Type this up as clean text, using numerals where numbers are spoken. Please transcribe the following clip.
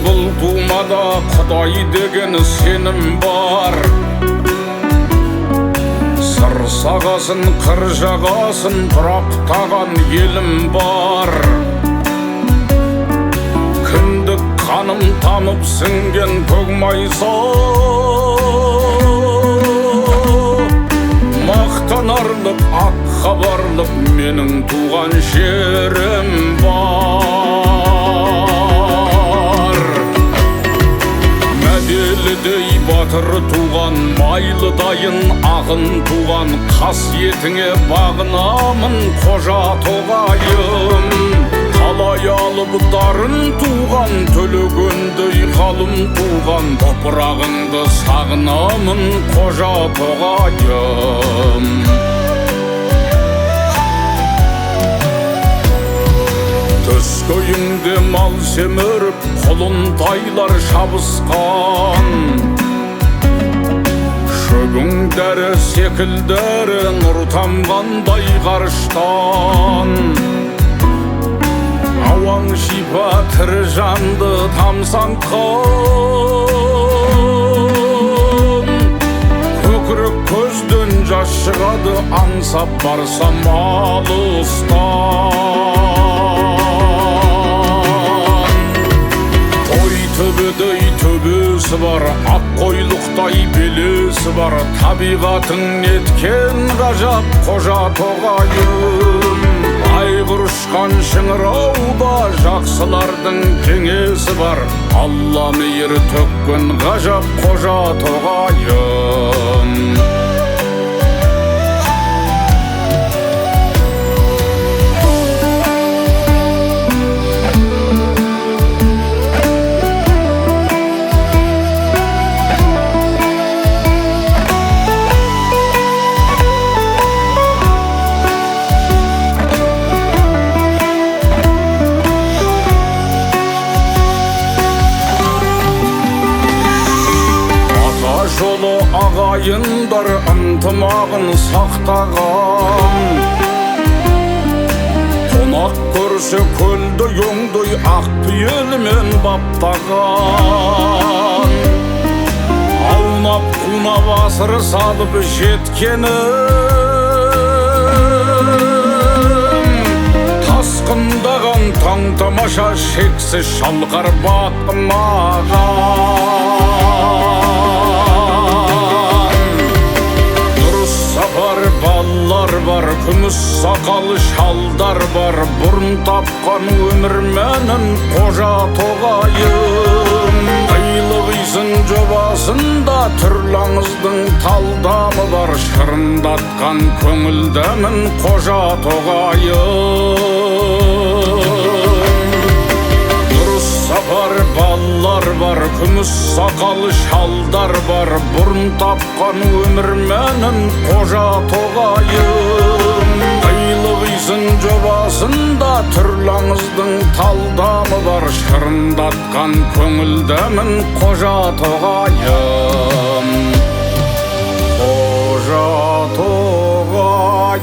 бұл тумада Құдай деген сенім бар. Сыр сағасын, қыр жағасын бұрақтаған елім бар. Кіндік қаным тамып сіңген көкмайса, мақтанарлық, ақ хабарлық менің туған жерім бар. Мәделідей батыр туған, майлы дайын ағын туған, қасиетіңе бағынамын қожа тоғайым. Қалай алып дарын туған, төлегендей ғалым туған, топырағыңды сағынамын қожа тоғайым. Түс көйіңде мал семіріп, құлынтайлар шабысқан, шөгіңдері секілдері нұр тамғандай ғарыштан. Ауаң шипа тірі жанды тамсанқан, көкірек көзден жас шығады аңсап барсам алыстан. Той төбедей төбесі бар, ақ қойлықтай белесі бар, табиғатың неткен ғажап қожа тоғайым. Айғыр ұшқан шыңырауда жақсылардың кеңесі бар, Алла мейір төккен ғажап қожа тоғайым. Жолы ағайындар ынтымағын сақтаған, қонақ көрсе көлді өңдей ақ пейілмен баптаған. Аунап қунап асыр салып жеткенім, тасқындаған таң тамаша шексіз шалқар бақымаған. Баллар бар, күміс сақал шалдар бар, бұрын тапқан өмірменен қожа тоғайым. Қилы қисын жобасында түрлі аңыздың талдамы бар, шырындатқан көңілдемін қожа тоғайым. Дұрыс сапар баллар бар, күміс сақал шалдар бар, бұрын тапқан өмірменен қожа тоғайым. Қилы қисын жобасында түрлі аңыздың талдамы бар, шырындатқан көңілдемін қожа тоғайым. Қожа тоғайым.